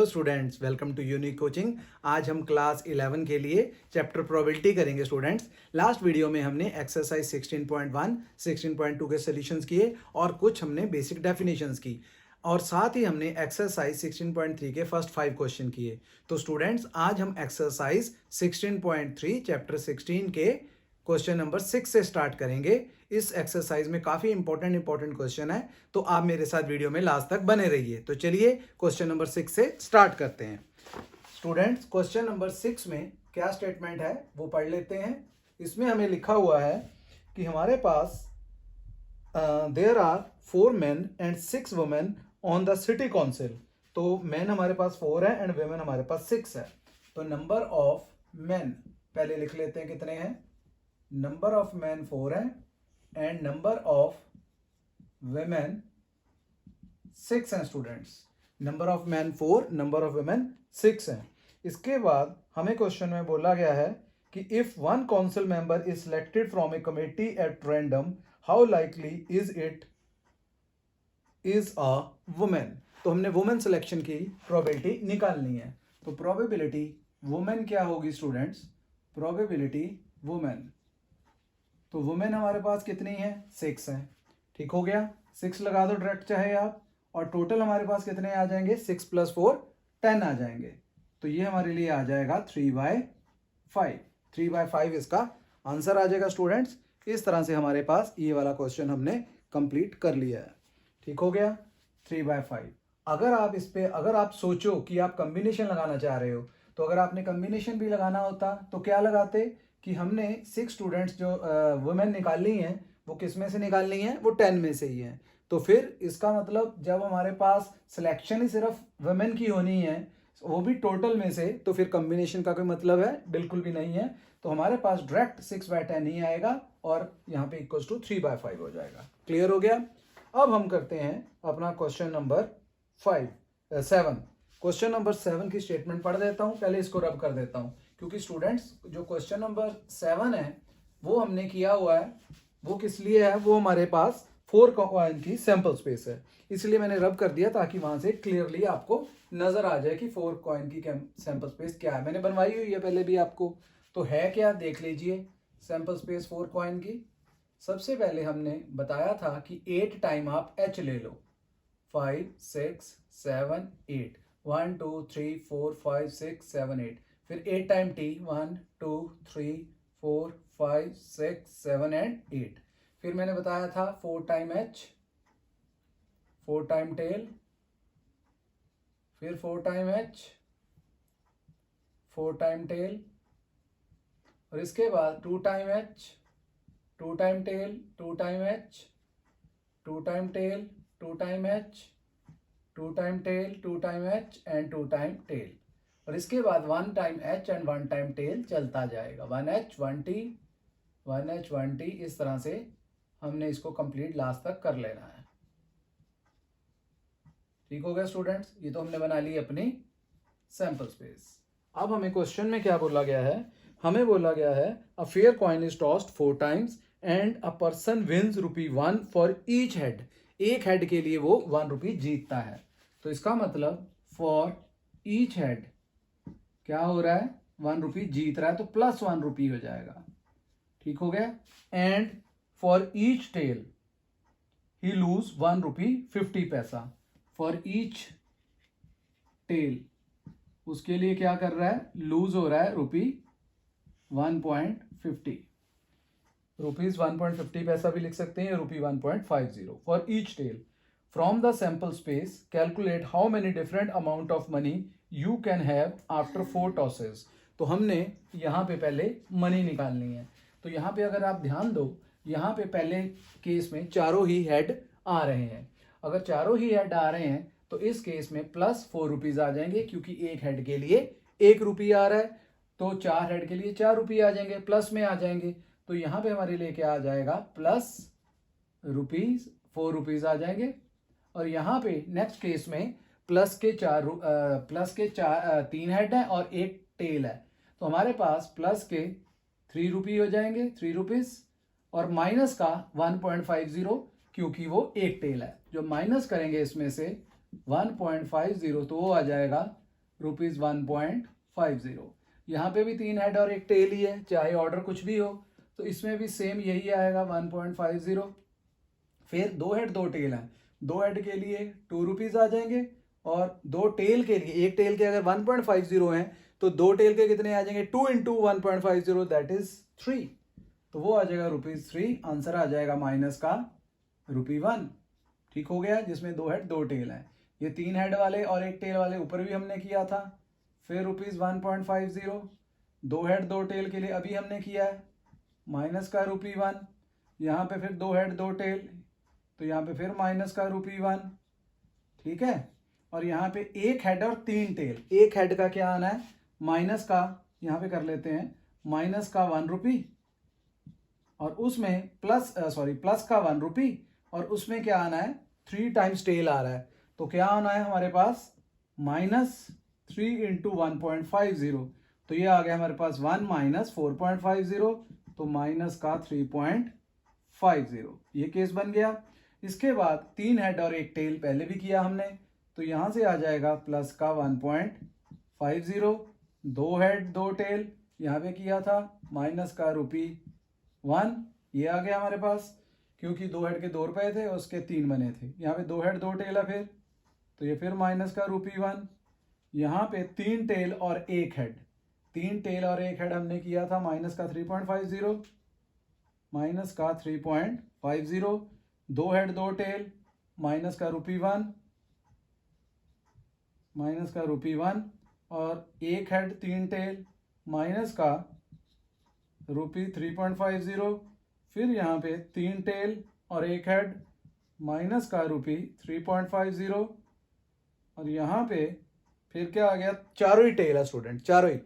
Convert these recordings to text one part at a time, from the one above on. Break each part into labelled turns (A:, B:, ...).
A: Hello students, welcome to unique coaching. आज हम class 11 के लिए चैप्टर प्रोबेबिलिटी करेंगे स्टूडेंट्स। लास्ट वीडियो में हमने एक्सरसाइज 16.1, 16.2 के सॉल्यूशंस किए और कुछ हमने बेसिक डेफिनेशंस की और साथ ही हमने एक्सरसाइज 16.3 के फर्स्ट 5 क्वेश्चन किए। तो स्टूडेंट्स, आज हम एक्सरसाइज 16.3 चैप्टर 16 के क्वेश्चन नंबर 6 से स्टार्ट करेंगे। इस एक्सरसाइज में काफी इंपॉर्टेंट क्वेश्चन है, तो आप मेरे साथ वीडियो में लास्ट तक बने रहिए। तो चलिए क्वेश्चन नंबर 6 से स्टार्ट करते हैं। स्टूडेंट्स, क्वेश्चन नंबर 6 में क्या स्टेटमेंट है वो पढ़ लेते हैं। इसमें हमें लिखा हुआ है कि हमारे पास there are 4 men and 6 women on the city council. तो मैन हमारे पास 4 है एंड women हमारे पास 6 है। तो नंबर ऑफ मैन पहले लिख लेते हैं कितने हैं। नंबर ऑफ मैन 4 है एंड नंबर ऑफ women 6 हैं students. Number of man 4, number of women 6 हैं। इसके बाद हमें क्वेश्चन में बोला गया है कि if one council member is selected from A committee at random, how likely is it is a women. तो हमने वुमेन सिलेक्शन की प्रोबेबिलिटी निकालनी है। तो प्रोबेबिलिटी वुमेन क्या होगी स्टूडेंट्स? प्रोबेबिलिटी वुमेन, तो वुमेन हमारे पास कितनी है? 6 है। ठीक हो गया, 6 लगा दो डायरेक्ट चाहे आप, और टोटल हमारे पास कितने आ जाएंगे? 6 + 4 10 आ जाएंगे। तो ये हमारे लिए आ जाएगा 3/5। 3/5 इसका आंसर आ जाएगा स्टूडेंट्स। इस तरह से हमारे पास ये वाला क्वेश्चन हमने कंप्लीट कर लिया है। ठीक हो गया, 3/5। अगर आप सोचो कि आप कॉम्बिनेशन लगाना चाह रहे हो, तो अगर आपने कॉम्बिनेशन भी लगाना होता तो क्या लगाते कि हमने 6 स्टूडेंट्स जो वुमेन निकालनी है वो किस में से निकालनी है? वो 10 में से ही है। तो फिर इसका मतलब जब हमारे पास सिलेक्शन ही सिर्फ वुमेन की होनी है, वो भी टोटल में से, तो फिर कॉम्बिनेशन का कोई मतलब है? बिल्कुल भी नहीं है। तो हमारे पास डायरेक्ट 6/10 ही आएगा और यहाँ पे इक्वल टू 3/5 हो जाएगा। क्लियर हो गया। अब हम करते हैं अपना क्वेश्चन नंबर 7। क्वेश्चन नंबर 7 की स्टेटमेंट पढ़ देता हूँ, पहले इसको रब कर देता हूँ, क्योंकि स्टूडेंट्स जो क्वेश्चन नंबर 7 है वो हमने किया हुआ है, वो किस लिए है? वो हमारे पास 4 कॉइन की सैंपल स्पेस है, इसलिए मैंने रब कर दिया ताकि वहां से क्लियरली आपको नजर आ जाए कि 4 कॉइन की सैंपल स्पेस क्या है। मैंने बनवाई हुई है पहले भी आपको, तो है क्या देख लीजिए। सैंपल स्पेस 4 कॉइन की, सबसे पहले हमने बताया था कि 8 टाइम आप एच ले लो। 5 6 7 8, 1 2 3 4 5 6 7 8, फिर 8 टाइम टी, 1 2 3 4 5 6 7 एंड 8। फिर मैंने बताया था 4 टाइम एच, 4 टाइम टेल, फिर 4 टाइम एच, 4 टाइम टेल, और इसके बाद 2 time H, 2 time tail, 2 time H, 2 time tail, 2 time H, 2 time tail, 2 time H and 2 time tail, और इसके बाद 1 time H and 1 time tail चलता जाएगा। 1H 1T, 1H 1T, इस तरह से हमने इसको कंप्लीट लास्ट तक कर लेना है। ठीक हो गया स्टूडेंट्स, ये तो हमने बना ली अपनी सैंपल स्पेस। अब हमें क्वेश्चन में क्या बोला गया है? हमें बोला गया है a fair coin is tossed 4 times and a person wins ₹1 for each head. एक हेड के लिए वो ₹1 जीतता है। तो इसका मतलब फॉर ईच हेड क्या हो रहा है? ₹1 जीत रहा है, तो +1 हो जाएगा। ठीक हो गया। And for each tail he loses ₹1.50। For each tail उसके लिए क्या कर रहा है? लूज हो रहा है ₹1.50। ₹1.50 भी लिख सकते हैं, ₹1.50 for each tail. From the sample space calculate how many different amount of money you can have after 4 tosses. तो हमने यहाँ पे पहले मनी निकालनी है। तो यहाँ पे अगर आप ध्यान दो, यहाँ पे पहले केस में चारों ही हेड आ रहे हैं। अगर चारों ही हेड आ रहे हैं तो इस केस में +4 आ जाएंगे, क्योंकि एक हेड के लिए ₹1 आ रहा है, तो 4 हेड के लिए ₹4 आ जाएंगे, प्लस में आ जाएंगे। तो यहाँ पे हमारे लिए क्या आ जाएगा? +4 आ जाएंगे। और यहाँ पे नेक्स्ट केस में प्लस के 3 हेड है और एक टेल है, तो हमारे पास प्लस के ₹3 हो जाएंगे, ₹3, और माइनस का 1.50, क्योंकि वो एक टेल है। जो माइनस करेंगे इसमें से 1.50, तो वो आ जाएगा ₹1.50। यहाँ पे भी 3 हेड और एक टेल ही है, चाहे ऑर्डर कुछ भी हो, तो इसमें भी सेम यही आएगा 1.50। फिर 2 हेड 2 टेल है, 2 हेड के लिए ₹2 आ जाएंगे और 2 टेल के लिए, एक टेल के अगर 1.50 हैं तो 2 टेल के कितने आ जाएंगे, 2 इंटू 1.50 दैट इज 3, तो वो आ जाएगा ₹3। आंसर आ जाएगा माइनस का ₹1। ठीक हो गया, जिसमें 2 हेड 2 टेल है। ये 3 हेड वाले और एक टेल वाले ऊपर भी हमने किया था। फिर ₹1.50, 2 हेड 2 टेल के लिए अभी हमने किया है, माइनस का ₹1। यहाँ पे फिर 2 हेड 2 टेल, तो यहाँ पे फिर माइनस का ₹1। ठीक है, और यहाँ पे एक हेड और 3 टेल, एक हेड का क्या आना है, माइनस का, यहाँ पे कर लेते हैं माइनस का ₹1 और उसमें प्लस प्लस का ₹1 और उसमें क्या आना है, 3 टाइम्स टेल आ रहा है, तो क्या आना है हमारे पास, -3 इंटू 1.50, तो ये आ गया हमारे पास 1 माइनस 4.50, तो माइनस का 3.50, ये केस बन गया। इसके बाद 3 हेड और एक टेल पहले भी किया हमने, तो यहां से आ जाएगा प्लस का 1.50, 2 हेड 2 टेल यहाँ पे किया था, माइनस का ₹1, ये आ गया हमारे पास, क्योंकि 2 हेड के ₹2 थे, उसके 3 बने थे, यहाँ पे 2 हेड 2 टेल है फिर, तो ये फिर माइनस का ₹1। यहाँ पे 3 टेल और एक हेड, 3 टेल और एक हेड हमने किया था, माइनस का 3.50, माइनस का 3.50, 2 हेड 2 टेल, माइनस का ₹1, माइनस का ₹1, और एक हेड 3 टेल, माइनस का ₹3.50, फिर यहाँ पे 3 टेल और एक हेड, माइनस का ₹3.50, और यहाँ पे फिर क्या आ गया, चारों ही टेल है स्टूडेंट, चारों ही,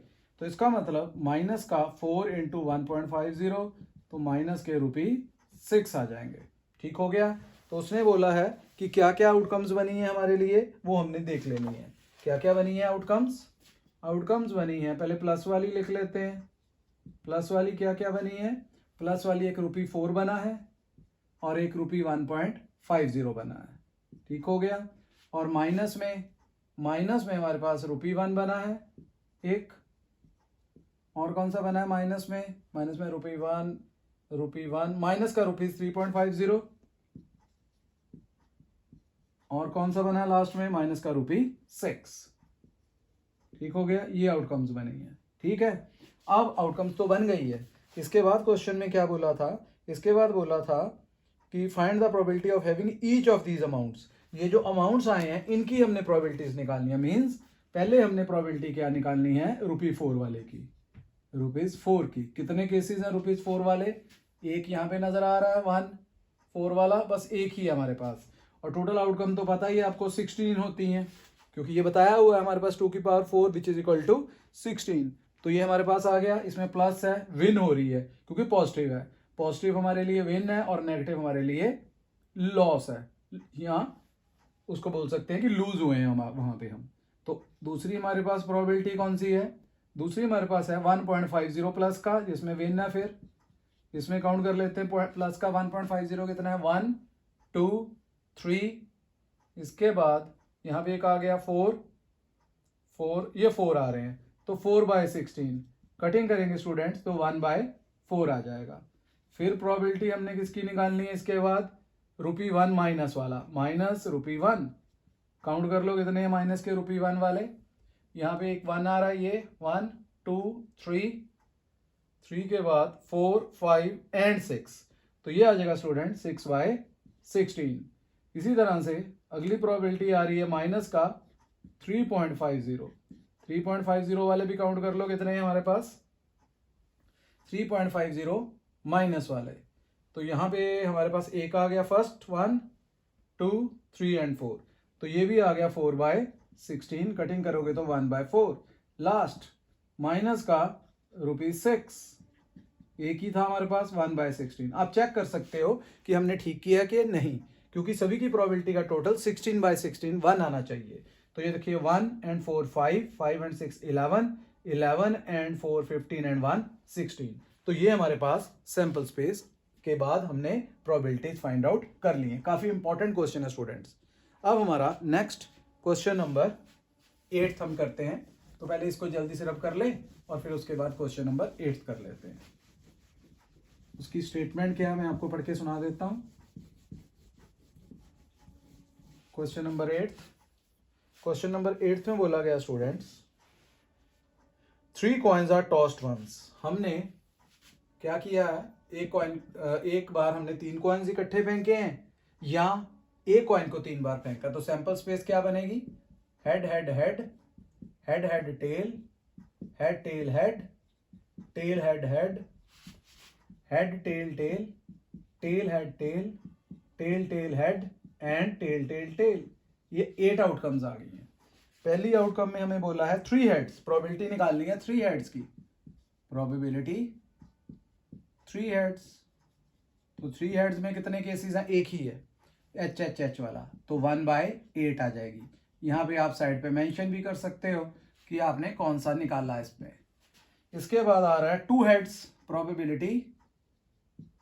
A: तो इसका मतलब माइनस का 4 इंटू 1.50, तो माइनस के ₹6 आ जाएंगे। ठीक हो गया, तो उसने बोला है कि क्या क्या आउटकम्स बनी है हमारे लिए, वो हमने देख लेनी है। क्या क्या बनी है आउटकम्स, आउटकम्स बनी है, पहले प्लस वाली लिख लेते हैं। प्लस वाली क्या क्या बनी है, प्लस वाली एक ₹4 बना है और एक ₹1.50 बना है। ठीक हो गया, और माइनस में हमारे पास ₹1 बना है एक, और कौन सा बना है माइनस में ₹1 माइनस का ₹3.50, और कौन सा बना है लास्ट में, माइनस का ₹6। ठीक हो गया, ये आउटकम्स बनी है। ठीक है, अब आउटकम्स तो बन गई है, इसके बाद क्वेश्चन में क्या बोला था, इसके बाद बोला था कि find the probability of having each of these amounts, ये जो अमाउंट्स आए हैं इनकी हमने प्रोबेबिलिटीज निकालनी है। मींस पहले हमने प्रोबेबिलिटी क्या निकालनी है, ₹4 वाले की, ₹4 की। कितने केसेस हैं ₹4 वाले, एक यहाँ पे नजर आ रहा है 1 4 वाला, बस एक ही है हमारे पास, और टोटल आउटकम तो पता ही है आपको 16 होती हैं, क्योंकि ये बताया हुआ है हमारे पास 2 की power 4 which is equal to 16, तो ये हमारे पास आ गया। इसमें प्लस है, विन हो रही है क्योंकि पॉजिटिव है, पॉजिटिव हमारे लिए विन है और नेगेटिव हमारे लिए लॉस है, यहाँ उसको बोल सकते हैं कि लूज हुए हैं हम वहां पे हम। तो दूसरी हमारे पास प्रोबेबिलिटी कौन सी है, दूसरी हमारे पास है 1.50 प्लस का, जिसमें विन है, फिर इसमें काउंट कर लेते हैं प्लस का 1.50 कितना है, 1 2 3, इसके बाद यहाँ पे एक आ गया 4 ये 4 आ रहे हैं, तो 4/16 कटिंग करेंगे स्टूडेंट्स तो 1/4 आ जाएगा। फिर प्रोबेबिलिटी हमने किसकी निकालनी है, इसके बाद ₹1 माइनस वाला, माइनस ₹1 काउंट कर लो कितने हैं माइनस के ₹1 वाले, यहाँ पे एक 1 आ रहा है, ये 1 2 3 के बाद 4 5 एंड 6, तो ये आ जाएगा स्टूडेंट 6/16। इसी तरह से अगली प्रोबेबिलिटी आ रही है माइनस का 3.50 वाले भी काउंट कर लो कितने हैं हमारे पास, 3.50 माइनस वाले, तो यहाँ पे हमारे पास एक आ गया फर्स्ट 1 2 3 एंड 4, तो ये भी आ गया 4/16 कटिंग करोगे तो 1/4। लास्ट माइनस का ₹6 एक ही था हमारे पास 1/16। आप चेक कर सकते हो कि हमने ठीक किया कि नहीं, क्योंकि सभी की प्रोबेबिलिटी का टोटल 16/16 1 आना चाहिए। तो ये देखिए 1 एंड 4 5 5 एंड 6 11 11 एंड 4 15 एंड 1 16, तो ये हमारे पास सैंपल स्पेस के बाद हमने प्रोबेबिलिटीज फाइंड आउट कर ली है। काफी इंपॉर्टेंट क्वेश्चन है स्टूडेंट्स। अब हमारा नेक्स्ट क्वेश्चन नंबर 8th हम करते हैं। तो पहले इसको जल्दी से रब कर ले और फिर उसके बाद क्वेश्चन नंबर 8th कर लेते हैं। उसकी स्टेटमेंट क्या है मैं आपको पढ़ के सुना देता हूं। क्वेश्चन नंबर 8th में बोला गया students, 3 coins are tossed once. हमने क्या किया है, एक बार हमने 3 कॉइन्स इकट्ठे फेंके हैं या एक कॉइन को 3 बार फेंका। तो सैंपल स्पेस क्या बनेगी, head head head, head head tail, head tail head, tail head head, head tail tail, tail head tail, tail tail head and tail tail tail. ये 8 आउटकम्स आ गई हैं। पहली आउटकम में हमें बोला है 3 हेड्स, प्रोबेबिलिटी निकालनी है 3 हेड्स की, प्रोबेबिलिटी 3 हेड्स। तो 3 हेड्स में कितने केसेस हैं, एक ही है, एच एच एच वाला, तो 1/8 आ जाएगी। यहाँ पे आप साइड पे मेंशन भी कर सकते हो कि आपने कौन सा निकाला इसमें। इसके बाद आ रहा है 2 हेड्स, प्रोबेबिलिटी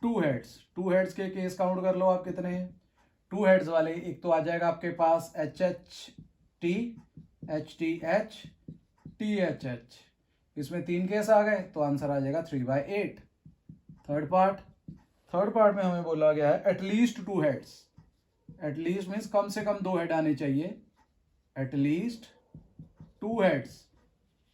A: 2 हेड्स। 2 हेड्स के केस काउंट कर लो आप कितने हैं। 2 हेड्स वाले एक तो आ जाएगा आपके पास H H T, H T H, T H H. इसमें 3 केस आ गए तो आंसर आ जाएगा 3/8। थर्ड पार्ट में हमें बोला गया है एटलीस्ट 2 हेड्स। एटलीस्ट मीन्स कम से कम 2 हेड आने चाहिए, एटलीस्ट 2 हेड्स,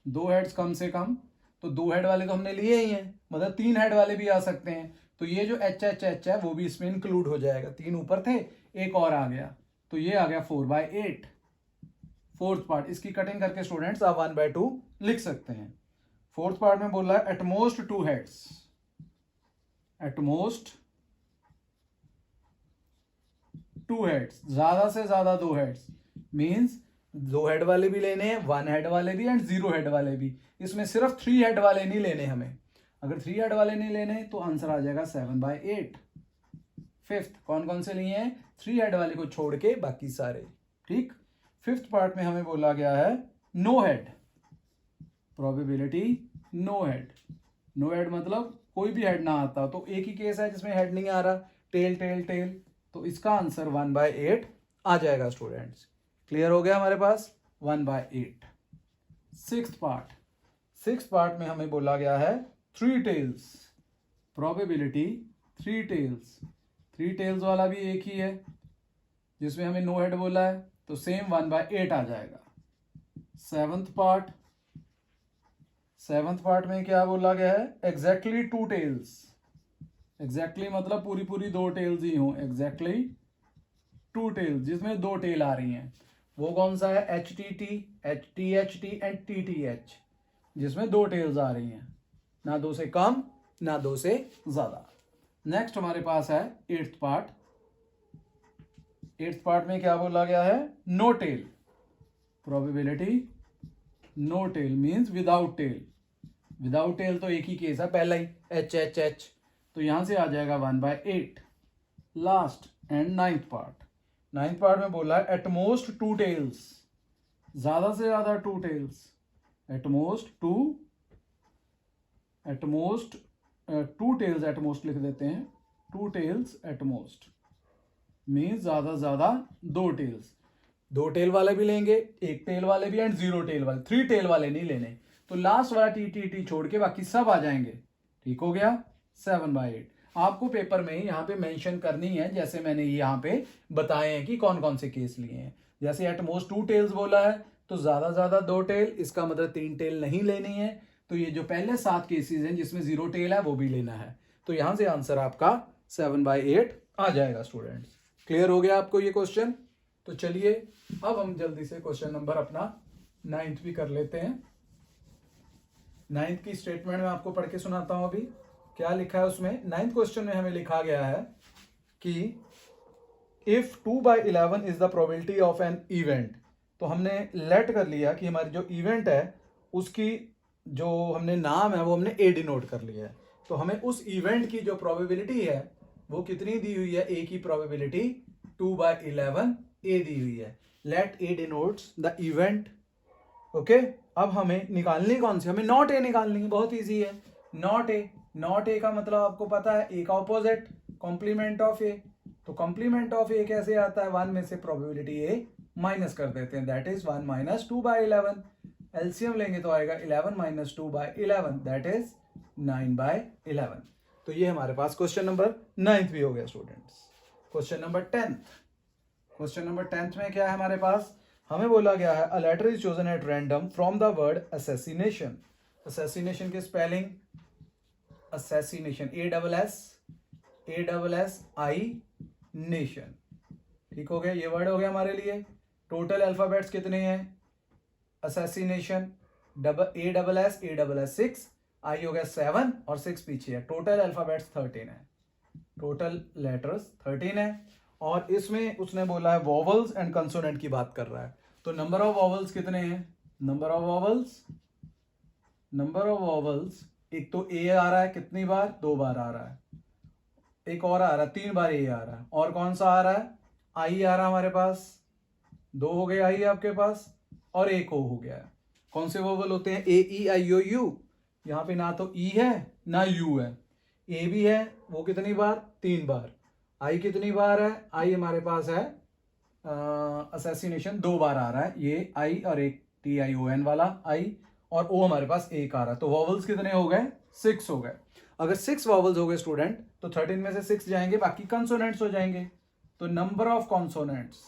A: 2 हेड्स कम से कम। तो 2 हेड वाले तो हमने लिए ही हैं, मतलब 3 हेड वाले भी आ सकते हैं। तो ये जो एच एच एच है वो भी इसमें इंक्लूड हो जाएगा। 3 ऊपर थे, एक और आ गया, तो ये आ गया 4/8। फोर्थ पार्ट, इसकी कटिंग करके स्टूडेंट्स आप 1/2 लिख सकते हैं। फोर्थ पार्ट में बोल रहा है एटमोस्ट 2 हेड्स, एटमोस्ट 2 हेड्स, ज्यादा से ज्यादा 2 हेड्स। मीन्स 2 हेड वाले भी लेने हैं, 1 हेड वाले भी एंड 0 हेड वाले भी। इसमें सिर्फ 3 हेड वाले नहीं लेने हमें। अगर 3 हेड वाले नहीं लेने तो आंसर आ जाएगा 7/8। फिफ्थ, कौन कौन से लिए हैं, 3 हेड वाले को छोड़ के बाकी सारे। ठीक, फिफ्थ पार्ट में हमें बोला गया है no head, probability no head. No head मतलब कोई भी हेड ना आता, तो एक ही केस है जिसमें हेड नहीं आ रहा, टेल टेल टेल। तो इसका आंसर 1/8 आ जाएगा स्टूडेंट्स। क्लियर हो गया हमारे पास, 1/8। सिक्स्थ पार्ट में हमें बोला गया है 3 टेल्स, प्रोबेबिलिटी 3 टेल्स। 3 टेल्स वाला भी एक ही है जिसमें हमें नो हेड बोला है, तो सेम 1/8 आ जाएगा। सेवंथ पार्ट में क्या बोला गया है, एग्जैक्टली 2 टेल्स। एग्जैक्टली मतलब पूरी पूरी 2 टेल्स ही हों, एग्जैक्टली 2 टेल्स जिसमें 2 टेल आ रही हैं। वो कौन सा है, H T T, H T H T and T T H, जिसमें 2 टेल्स आ रही हैं, ना 2 से कम ना 2 से ज्यादा। नेक्स्ट हमारे पास है 8th पार्ट। 8th पार्ट में क्या बोला गया है, no tail, probability no tail means without tail. Without tail तो एक ही केस है, पहला ही एच एच एच, तो यहां से आ जाएगा 1/8। लास्ट एंड 9th पार्ट में बोला है एटमोस्ट 2 टेल्स, ज्यादा से ज्यादा 2 टेल्स, एटमोस्ट 2 टेल्स, एटमोस्ट लिख देते हैं, 2 टेल्स एटमोस्ट मीन्स ज्यादा से ज्यादा 2 टेल्स। 2 टेल वाले भी लेंगे, 1 टेल वाले भी एंड 0 टेल वाले, 3 टेल वाले नहीं लेने। तो लास्ट वाला टी टी टी छोड़ के बाकी सब आ जाएंगे। ठीक हो गया, 7/8। आपको पेपर में यहाँ पे मेंशन करनी है, जैसे मैंने यहाँ पे बताए हैं कि कौन कौन से केस लिए हैं। जैसे एटमोस्ट 2 टेल्स बोला है तो ज्यादा 2 टेल, इसका मतलब 3 टेल नहीं लेनी है। तो ये जो पहले 7 केसेस हैं जिसमें 0 टेल है वो भी लेना है। तो यहां से आंसर आपका 7/8 आ जाएगा स्टूडेंट्स। क्लियर हो गया आपको ये क्वेश्चन। तो चलिए अब हम जल्दी से क्वेश्चन नंबर अपना 9th भी कर लेते हैं। 9th की स्टेटमेंट में आपको पढ़ के सुनाता हूं अभी क्या लिखा है उसमें। 9th क्वेश्चन में हमें लिखा गया है कि if 2/11 is the probability of an event. तो हमने लेट कर लिया कि हमारी जो इवेंट है उसकी जो हमने नाम है वो हमने ए डिनोट कर लिया है। तो हमें उस इवेंट की जो प्रोबेबिलिटी है वो कितनी दी हुई है, ए की प्रोबेबिलिटी 2/11 ए दी हुई है। Let A denotes the event. Okay, अब हमें निकालनी कौन सी, हमें नॉट ए निकालनी है, बहुत इजी है। नॉट ए का मतलब आपको पता है, ए का ऑपोजिट कॉम्प्लीमेंट ऑफ ए। तो कॉम्प्लीमेंट ऑफ ए कैसे आता है, 1 में से प्रोबेबिलिटी ए माइनस कर देते हैं, दैट इज 1 माइनस 2/11। एलसीएम लेंगे तो आएगा 11 माइनस 2/11, दैट इज 9/11। तो ये हमारे पास क्वेश्चन नंबर 9 भी हो गया students. Question number 10। Question number 10 में क्या है हमारे पास, हमें बोला गया है a letter is chosen at random from the word assassination. Assassination की स्पेलिंग असैसिनेशन ASSI नेशन। ठीक हो गया, ये वर्ड हो गया हमारे लिए। टोटल अल्फाबेट्स कितने हैं, असैसिनेशन ASS 6, आई हो गया 7 और 6 पीछे है, टोटल अल्फाबेट्स 13 है, टोटल लेटर्स 13 है। और इसमें उसने बोला है वॉवल्स एंड कंसोनेंट की बात कर रहा है, तो नंबर ऑफ वॉवल्स कितने हैं, नंबर ऑफ वॉवल्स एक तो ए आ रहा है कितनी बार, 2 बार आ रहा है, एक और आ रहा है 3 बार ए आ रहा है, और कौन सा आ रहा है, आई आ रहा है हमारे पास, 2 हो गए आई आपके पास, और एक हो गया है। कौन से वोवल होते हैं, AEIOU, यहाँ पे ना तो ई है ना यू है, ए भी है, वो कितनी बार, 3 बार, आई कितनी बार है, आई हमारे पास है असैसिनेशन 2 बार आ रहा है, ये आई और एक TION वाला आई, और ओ हमारे पास एक आ रहा है, तो वॉवल्स कितने हो गए, 6 हो गए। अगर 6 वॉवल्स हो गए स्टूडेंट तो 13 में से 6 जाएंगे, बाकी कंसोनेंट्स हो जाएंगे। तो नंबर ऑफ कॉन्सोनेंट्स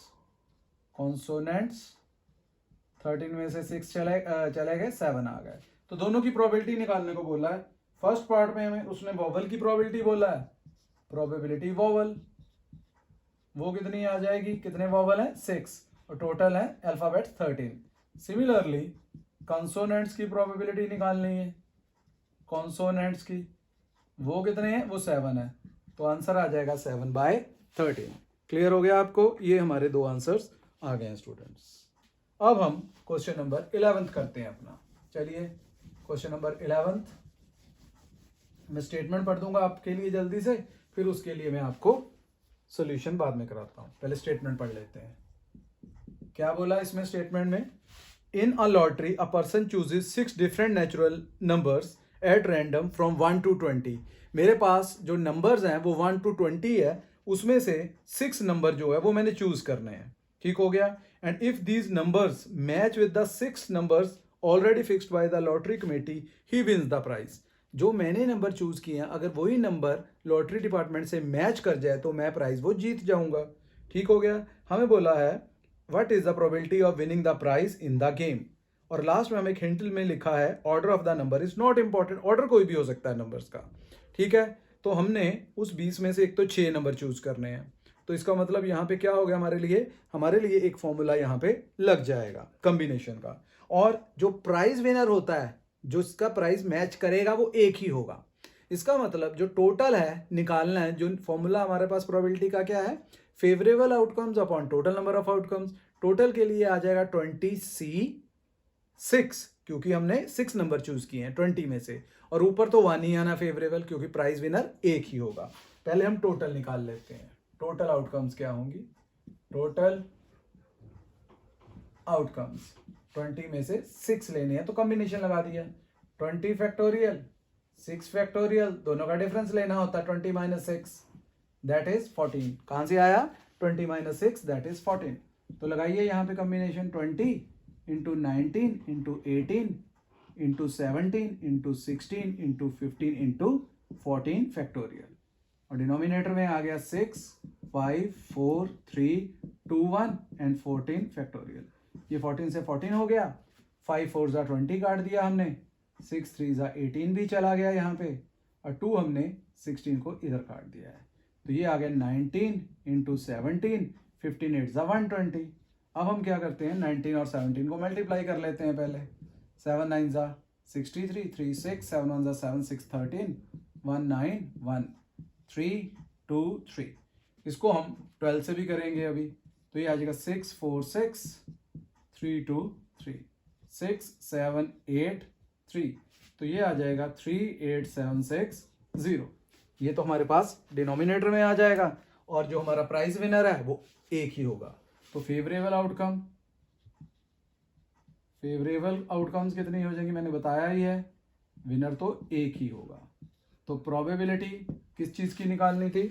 A: 13 में से 6 चले गए, 7 आ गए। तो दोनों की प्रोबेबिलिटी निकालने को बोला है। फर्स्ट पार्ट में हमें उसने वॉवल की प्रोबेबिलिटी बोला है, प्रोबेबिलिटी वॉवल वो कितनी आ जाएगी, कितने वॉवल हैं, 6, और टोटल है अल्फाबेट्स 13। सिमिलरली कंसोनेंट्स की प्रोबेबिलिटी निकालनी है, कॉन्सोनेंट्स की वो कितने हैं, वो 7 है, तो आंसर आ जाएगा 7/13। क्लियर हो गया आपको, ये हमारे 2 आंसर्स आ गए हैं स्टूडेंट्स। अब हम क्वेश्चन नंबर 11 करते हैं अपना। चलिए क्वेश्चन नंबर 11 मैं स्टेटमेंट पढ़ दूंगा आपके लिए जल्दी से, फिर उसके लिए मैं आपको सॉल्यूशन बाद में कराता हूं। पहले स्टेटमेंट पढ़ लेते हैं। क्या बोला इसमें स्टेटमेंट में, in a lottery a person chooses 6 different natural numbers at random from 1 to 20। मेरे पास जो नंबर्स हैं वो 1 to 20 है, उसमें से 6 नंबर जो है वो मैंने चूज करने हैं। ठीक हो गया, and if these numbers match with the 6 numbers already fixed by the lottery committee he wins the prize. जो मैंने नंबर चूज किए हैं अगर वही नंबर लॉटरी डिपार्टमेंट से मैच कर जाए तो मैं प्राइज वो जीत जाऊंगा। ठीक हो गया, हमें बोला है what is the probability of winning the prize in the game, और लास्ट में हमें एक हिंट में लिखा है order of the number is not important, order कोई भी हो सकता है नंबर्स का। ठीक है, तो हमने उस 20 में से एक तो 6 नंबर चूज करने हैं, तो इसका मतलब यहाँ पे क्या हो गया, हमारे लिए एक फॉर्मूला यहाँ पे लग जाएगा कॉम्बिनेशन का, और जो प्राइज विनर होता है जो इसका प्राइस मैच करेगा वो एक ही होगा। इसका मतलब जो टोटल है निकालना है, जो फॉर्मूला हमारे पास प्रोबेबिलिटी का क्या है, favourable outcomes upon total number of outcomes. Total के लिए आ जाएगा 20C6, क्योंकि हमने 6 नंबर चूज किए हैं 20 में से, और ऊपर तो 1 ही आना फेवरेबल, क्योंकि प्राइस विनर एक ही होगा। पहले हम टोटल निकाल लेते हैं, टोटल आउटकम्स क्या होंगी, टोटल आउटकम्स 20 में से 6 लेने हैं तो कॉम्बिनेशन लगा दिया, 20 फैक्टोरियल 6 फैक्टोरियल, दोनों का डिफरेंस लेना होता है 20 माइनस 6 दैट इज 14। कहां से आया, 20 माइनस 6 दैट इज 14। तो लगाइए यहाँ पे combination 20 into 19 into 18 into 17 into 16 into 15 into 14 factorial, और डिनोमिनेटर में आ गया 6 5 4 3 2 1 एंड 14 फैक्टोरियल। ये 14 से 14 हो गया, 5 4 जा 20 काट दिया हमने, 6 3 जा 18 भी चला गया यहाँ पे, और 2 हमने 16 को इधर काट दिया है, तो ये आ गया 19 इंटू 17 15 8 जा 120। अब हम क्या करते हैं, 19 और 17 को मल्टीप्लाई कर लेते हैं पहले, 7 9 जा 63 3 6 7 1 जा 7 6 13 1 9 1 3 2 3। इसको हम 12 से भी करेंगे अभी, तो ये आ जाएगा 6 4 6 3 2 3 6 7 8 3, तो ये आ जाएगा 3 8 7 6 0। ये तो हमारे पास डिनोमिनेटर में आ जाएगा, और जो हमारा प्राइस विनर है वो एक ही होगा। तो फेवरेबल आउटकम्स कितनी हो जाएंगी, मैंने बताया ही है, विनर तो एक ही होगा। तो प्रोबेबिलिटी किस चीज की निकालनी थी,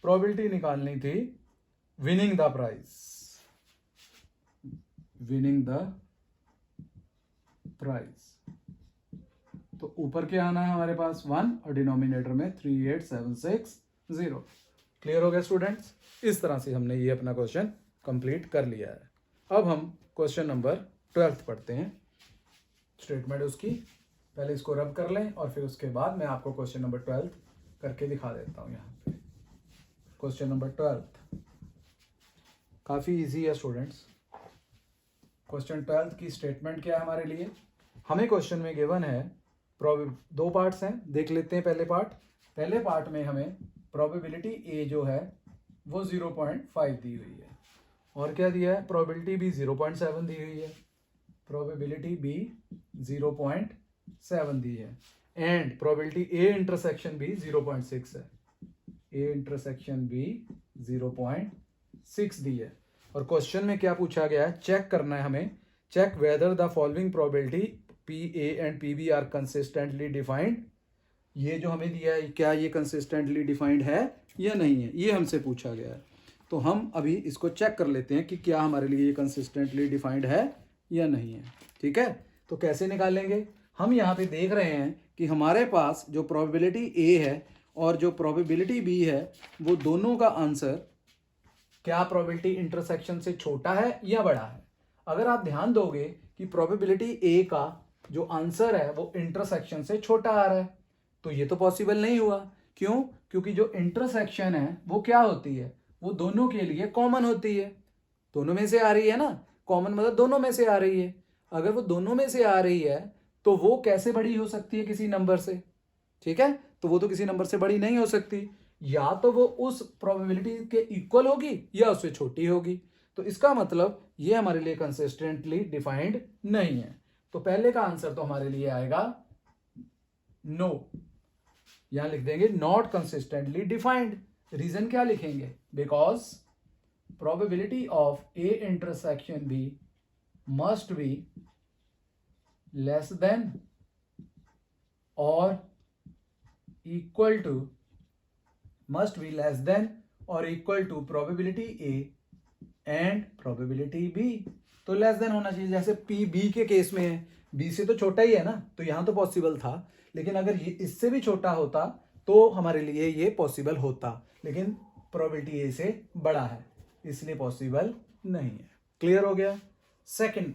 A: प्रोबेबिलिटी निकालनी थी winning the prize, winning the prize. तो ऊपर क्या आना है हमारे पास 1 और डिनोमिनेटर में 38760। क्लियर हो गया स्टूडेंट्स? इस तरह से हमने ये अपना क्वेश्चन कंप्लीट कर लिया है। अब हम क्वेश्चन नंबर 12 पढ़ते हैं। स्टेटमेंट उसकी पहले इसको रब कर लें और फिर उसके बाद मैं आपको क्वेश्चन नंबर 12 करके दिखा देता हूं। यहाँ पे क्वेश्चन नंबर 12 काफी इजी है स्टूडेंट्स। क्वेश्चन 12 की स्टेटमेंट क्या है हमारे लिए? हमें क्वेश्चन में गिवन है दो पार्ट्स हैं, देख लेते हैं। पहले पार्ट में हमें प्रोबेबिलिटी ए जो है वो 0.5 दी हुई है और क्या दिया है? प्रोबेबिलिटी बी 0.7 दी हुई है। प्रोबेबिलिटी बी 0.7 दी है and probability A intersection B 0.6 है। ए इंटरसेक्शन बी 0.6 दी है। और क्वेश्चन में क्या पूछा गया है? चेक करना है हमें, check whether the following probability P A and P B are consistently defined. ये जो हमें दिया है क्या ये कंसिस्टेंटली डिफाइंड है या नहीं है, ये हमसे पूछा गया है। तो हम अभी इसको चेक कर लेते हैं कि क्या हमारे लिए ये कंसिस्टेंटली डिफाइंड है या नहीं है। ठीक है, तो कैसे निकालेंगे? हम यहाँ पे देख रहे हैं कि हमारे पास जो प्रोबेबिलिटी ए है और जो प्रोबेबिलिटी बी है वो दोनों का आंसर क्या प्रोबेबिलिटी इंटरसेक्शन से छोटा है या बड़ा है। अगर आप ध्यान दोगे कि प्रोबेबिलिटी ए का जो आंसर है वो इंटरसेक्शन से छोटा आ रहा है, तो ये तो पॉसिबल नहीं हुआ। क्यों? क्योंकि जो इंटरसेक्शन है वो क्या होती है? वो दोनों के लिए कॉमन होती है। दोनों में से आ रही है ना, कॉमन मतलब दोनों में से आ रही है। अगर वो दोनों में से आ रही है तो वो कैसे बड़ी हो सकती है? किसी नंबर से। ठीक है, तो वो तो किसी नंबर से बड़ी नहीं हो सकती। या तो वो उस प्रोबेबिलिटी के इक्वल होगी या उससे छोटी होगी। तो इसका मतलब ये हमारे लिए कंसिस्टेंटली डिफाइंड नहीं है। तो पहले का आंसर तो हमारे लिए आएगा नो। यहां लिख देंगे नॉट कंसिस्टेंटली डिफाइंड। रीजन क्या लिखेंगे? Because probability of A intersection B must be less than और equal to probability A and probability B. तो लेस देन होना चाहिए। जैसे पी बी के केस में है, बी से तो छोटा ही है ना, तो यहां तो पॉसिबल था। लेकिन अगर ये इससे भी छोटा होता तो हमारे लिए ये पॉसिबल होता, लेकिन प्रोबेबिलिटी ए से बड़ा है इसलिए पॉसिबल नहीं है। क्लियर हो गया? सेकंड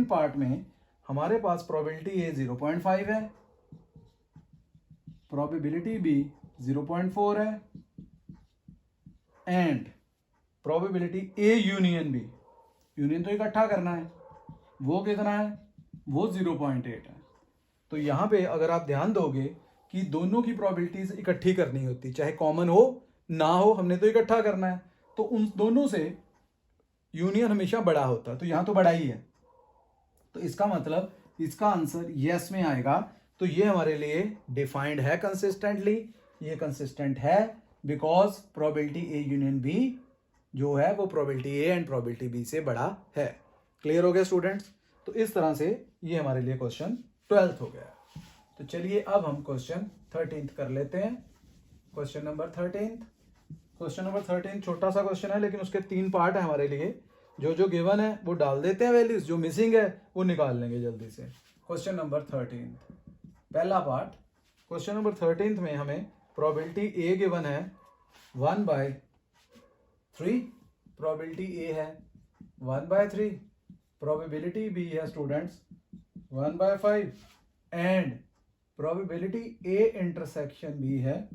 A: पार्ट में हमारे पास प्रोबेबिलिटी ए 0.5 है, प्रोबेबिलिटी बी 0.4 है and probability A union B, union तो इकट्ठा करना है, वो कितना है? वो 0.8 है। तो यहां पे अगर आप ध्यान दोगे कि दोनों की प्रोबेबिलिटीज इकट्ठी करनी होती, चाहे कॉमन हो ना हो, हमने तो इकट्ठा करना है। तो उन दोनों से यूनियन हमेशा बड़ा होता है, तो यहां तो बड़ा ही है। तो इसका मतलब इसका आंसर यस में आएगा। तो ये हमारे लिए डिफाइंड है कंसिस्टेंटली, ये कंसिस्टेंट है because probability A union B जो है वो probability A and probability B से बड़ा है। क्लियर हो गया स्टूडेंट्स? तो इस तरह से ये हमारे लिए क्वेश्चन 12 हो गया। तो चलिए अब हम क्वेश्चन 13 कर लेते हैं। क्वेश्चन नंबर 13 छोटा सा क्वेश्चन है, लेकिन उसके 3 पार्ट है हमारे लिए। जो गिवन है वो डाल देते हैं वैल्यूज, जो मिसिंग है वो निकाल लेंगे जल्दी से। क्वेश्चन नंबर 13 पहला पार्ट। क्वेश्चन नंबर 13 में हमें प्रोबेबिलिटी ए गिवन है 1/3, प्रोबेबिलिटी ए है 1/3, प्रोबेबिलिटी बी है students 1/5 and probability A intersection B है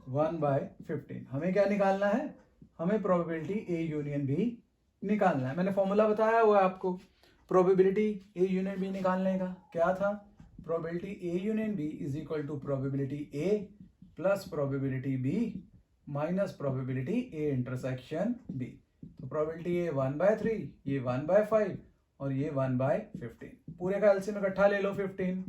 A: 1/15। हमें क्या निकालना है? हमें प्रोबेबिलिटी ए यूनियन बी निकालना है। मैंने फॉर्मूला बताया हुआ है आपको प्रोबेबिलिटी ए यूनियन बी निकालने का। क्या था? Probability A union B is equal to probability A plus probability B minus probability A intersection B. तो प्रोबेबिलिटी ए 1/3, ये 1/5 और ये 1/15। पूरे का एलसीएम इकट्ठा ले लो 15।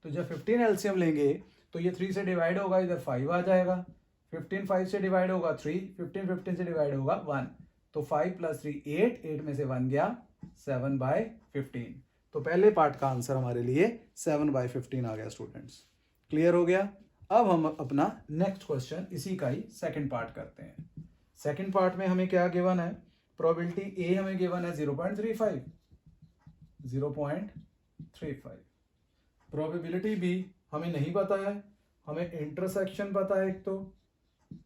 A: तो जब 15 एलसीएम लेंगे तो ये 3 से डिवाइड होगा, इधर 5 आ जाएगा। 15 5 से डिवाइड होगा 3, 15 15 से डिवाइड होगा 1। तो 5 + 3 8 में से 1 गया 7/15। तो पहले पार्ट का आंसर हमारे लिए 7/15 आ गया स्टूडेंट्स। क्लियर हो गया? अब हम अपना नेक्स्ट क्वेश्चन इसी का ही सेकंड पार्ट करते हैं। सेकंड पार्ट में हमें क्या गिवन है? प्रोबेबिलिटी ए हमें गिवन है 0.35, 0.35। प्रोबेबिलिटी बी हमें नहीं पता है, हमें इंटरसेक्शन पता है एक तो,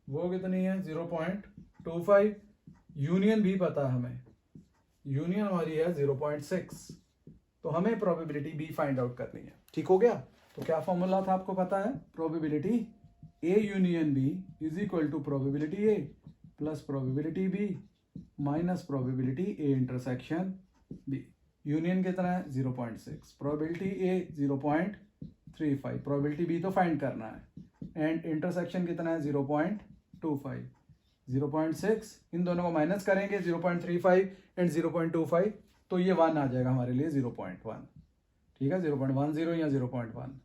A: वो कितनी है 0.25। यूनियन भी पता है हमें, यूनियन हमारी है 0.6। तो हमें प्रोबेबिलिटी बी फाइंड आउट करनी है। ठीक हो गया। तो क्या फॉर्मूला था आपको पता है, probability A union B is equal to probability A plus probability B minus probability A intersection B. Union कितना है 0.6, प्रोबेबिलिटी ए 0.35, प्रोबेबिलिटी बी तो फाइंड करना है, एंड इंटरसेक्शन कितना है 0.25। 0.6 इन दोनों को माइनस करेंगे 0.35 एंड 0.25, तो ये 1 आ जाएगा हमारे लिए 0.1। ठीक है, 0.10 या 0.1।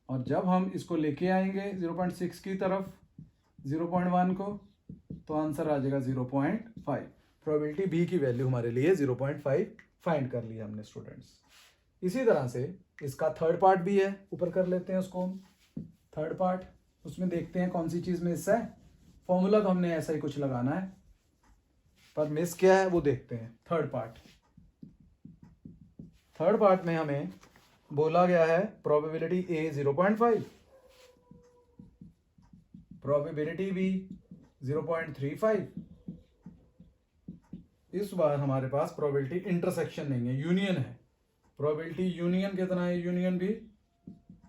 A: और जब हम इसको लेके आएंगे 0.6 की तरफ 0.1 को, तो आंसर आ जाएगा 0.5। प्रोबेबिलिटी बी की वैल्यू हमारे लिए 0.5 फाइंड कर लिया हमने स्टूडेंट्स। इसी तरह से इसका थर्ड पार्ट भी है, ऊपर कर लेते हैं उसको हम। थर्ड पार्ट, उसमें देखते हैं कौन सी चीज़ मिस है। फॉर्मूला तो हमने ऐसा ही कुछ लगाना है, पर मिस क्या है वो देखते हैं। थर्ड पार्ट में हमें बोला गया है प्रोबेबिलिटी ए 0.5, प्रोबेबिलिटी बी 0.35। इस बार हमारे पास प्रोबेबिलिटी इंटरसेक्शन नहीं है, यूनियन है। प्रोबेबिलिटी यूनियन कितना है, यूनियन भी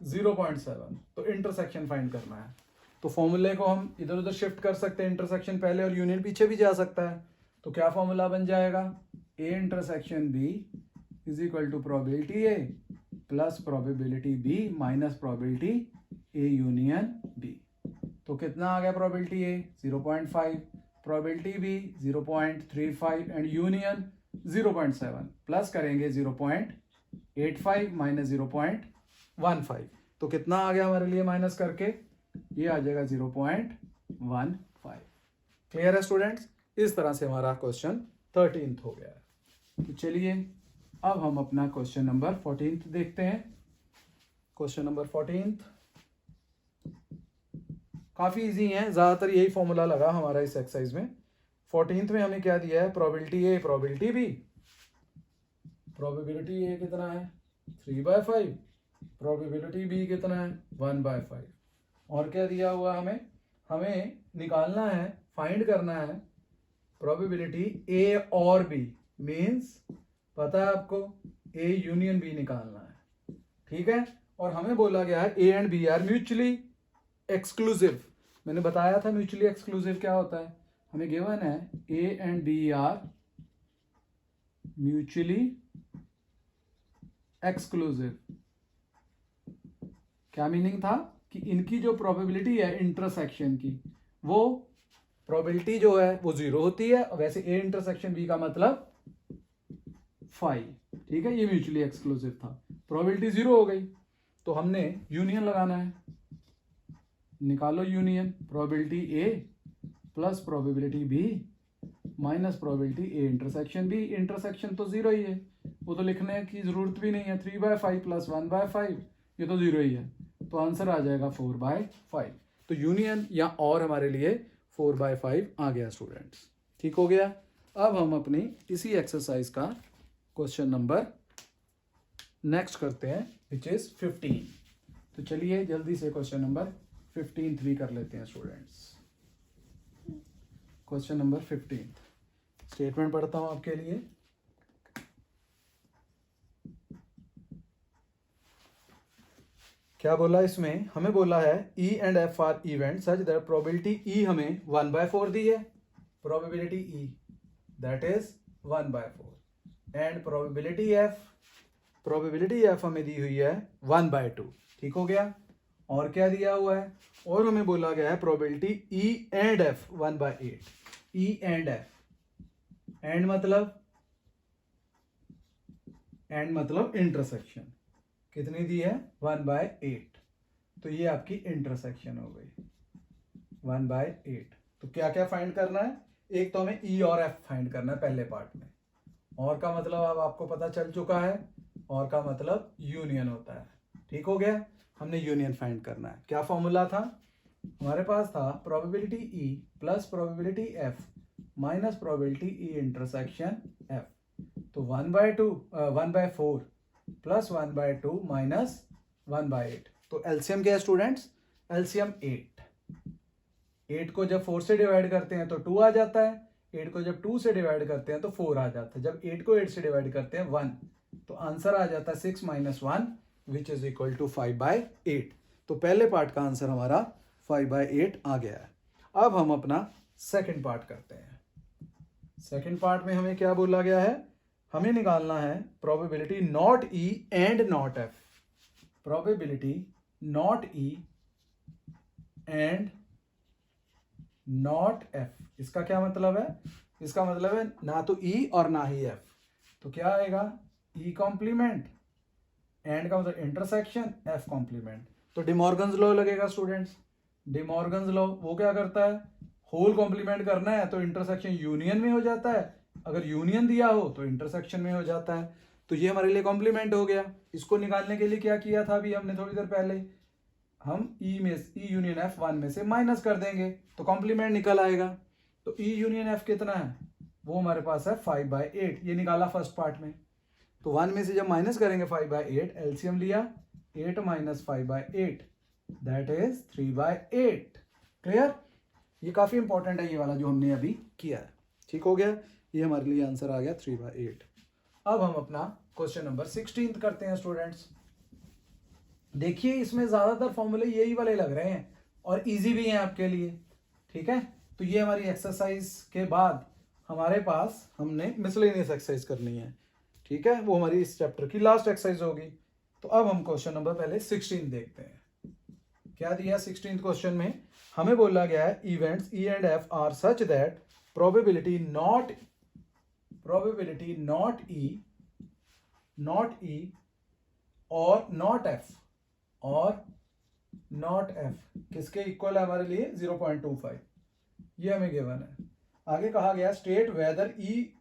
A: 0.7। तो इंटरसेक्शन फाइंड करना है। तो फॉर्मूले को हम इधर उधर शिफ्ट कर सकते हैं, इंटरसेक्शन पहले और यूनियन पीछे भी जा सकता है। तो क्या फॉर्मूला बन जाएगा, A intersection B is equal to probability A plus probability B minus probability A union B. तो कितना आ गया probability A 0.5, probability B 0.35 and union 0.7, plus करेंगे 0.85 माइनस 0.15। तो कितना आ गया हमारे लिए माइनस करके, ये आ जाएगा 0.15। क्लियर है स्टूडेंट्स। इस तरह से हमारा क्वेश्चन 13th हो गया है। तो चलिए अब हम अपना क्वेश्चन नंबर 14th देखते हैं। क्वेश्चन नंबर 14th काफी इजी है, ज्यादातर यही फॉर्मूला लगा हमारा इस एक्सरसाइज में। 14th में हमें क्या दिया है, probability A probability B. Probability A कितना है 3/5, प्रोबेबिलिटी बी कितना है 1/5। और क्या दिया हुआ हमें निकालना है, फाइंड करना है प्रोबेबिलिटी ए और बी, मीन्स पता है आपको ए यूनियन बी निकालना है। ठीक है, और हमें बोला गया है A and B are mutually exclusive. मैंने बताया था म्यूचुअली एक्सक्लूसिव क्या होता है, हमें गिवन है A and B are mutually exclusive. क्या मीनिंग था कि इनकी जो प्रोबेबिलिटी है इंटरसेक्शन की, वो प्रोबेबिलिटी जो है वो 0 होती है। वैसे ए इंटरसेक्शन बी का मतलब 5। ठीक है, ये म्यूचुअली एक्सक्लूसिव था, प्रोबेबिलिटी 0 हो गई। तो हमने यूनियन लगाना है, निकालो union, probability A plus probability B minus probability A intersection B. Intersection तो 0 ही है, वो तो लिखने की जरूरत भी नहीं है। 3/5 प्लस 1/5 ये तो 0 ही है, तो आंसर आ जाएगा 4/5। तो यूनियन या और हमारे लिए 4/5 आ गया स्टूडेंट्स। ठीक हो गया। अब हम अपनी इसी एक्सरसाइज का क्वेश्चन नंबर नेक्स्ट करते हैं, विच इज 15। तो चलिए जल्दी से क्वेश्चन नंबर 15 भी कर लेते हैं स्टूडेंट्स। क्वेश्चन नंबर 15 स्टेटमेंट पढ़ता हूं आपके लिए। क्या बोला इसमें, हमें बोला है E and F are event such that probability E हमें 1/4 दी है, probability E that is 1/4 and probability F हमें दी हुई है 1/2। ठीक हो गया। और क्या दिया हुआ है, और हमें बोला गया है probability E and F 1/8। E and F, and मतलब इंटरसेक्शन कितनी दी है 1/8। तो ये आपकी इंटरसेक्शन हो गई 1/8। तो क्या क्या फाइंड करना है, एक तो हमें ई और एफ फाइंड करना है पहले पार्ट में। और का मतलब अब आपको पता चल चुका है, और का मतलब यूनियन होता है। ठीक हो गया, हमने यूनियन फाइंड करना है। क्या फॉर्मूला था हमारे पास, था probability E plus probability F minus probability E intersection F. तो 1/4 प्लस 1/2 माइनस 1/8। तो एलसीएम क्या है स्टूडेंट्स? एलसीएम 8 को जब 4 से डिवाइड करते हैं तो 2 आ जाता है, 8 को जब 2 से डिवाइड करते हैं तो 4 आ जाता है, जब 8 को 8 से डिवाइड करते हैं 1, तो आंसर आ जाता है 6 - 1 विच इज इक्वल टू 5/8। तो पहले पार्ट का आंसर हमारा 5/8 आ गया है। अब हम अपना सेकंड पार्ट करते हैं। सेकंड पार्ट में हमें क्या बोला गया है? हमें निकालना है probability not E and not F. Probability not E and not F. इसका क्या मतलब है? इसका मतलब है ना तो ई और ना ही एफ। तो क्या आएगा? ई कॉम्प्लीमेंट, एंड का मतलब इंटरसेक्शन, एफ कॉम्प्लीमेंट। तो डिमॉर्गन्स लॉ लगेगा स्टूडेंट्स। डिमॉर्गन्स लॉ वो क्या करता है? होल कॉम्प्लीमेंट करना है तो इंटरसेक्शन यूनियन में हो जाता है, अगर यूनियन दिया हो तो इंटरसेक्शन में हो जाता है। तो ये हमारे लिए कॉम्प्लीमेंट हो गया। इसको निकालने के लिए क्या किया था अभी हमने थोड़ी देर पहले? हम ई यूनियन एफ 1 में से माइनस कर देंगे तो कॉम्प्लीमेंट निकल आएगा। तो ई यूनियन एफ कितना है? वो हमारे पास है 5/8। ये निकाला फर्स्ट पार्ट में। तो 1 में से जब माइनस करेंगे 5/8, एलसीएम लिया 8 - 5/8 दैट इज 3/8। क्लियर? ये काफी इंपॉर्टेंट है ये वाला जो हमने अभी किया है। ठीक हो गया? ये हमारे लिए आंसर आ गया 3/8। अब हम अपना क्वेश्चन नंबर 16 करते हैं स्टूडेंट्स। देखिए इसमें ज्यादातर फॉर्मूले यही वाले लग रहे हैं और इजी भी हैं आपके लिए। ठीक है? तो ये हमारी एक्सरसाइज के बाद हमारे पास हमने मिसलेनियस एक्सरसाइज करनी है। ठीक है? वो हमारी इस चैप्टर की लास्ट एक्सरसाइज होगी। तो अब हम क्वेश्चन नंबर पहले 16 देखते हैं। क्या दिया 16th क्वेश्चन में? हमें बोला गया है events E and F are such that probability not E और नॉट एफ किसके इक्वल है हमारे लिए? 0.25। ये हमें गिवन है। आगे कहा गया state whether E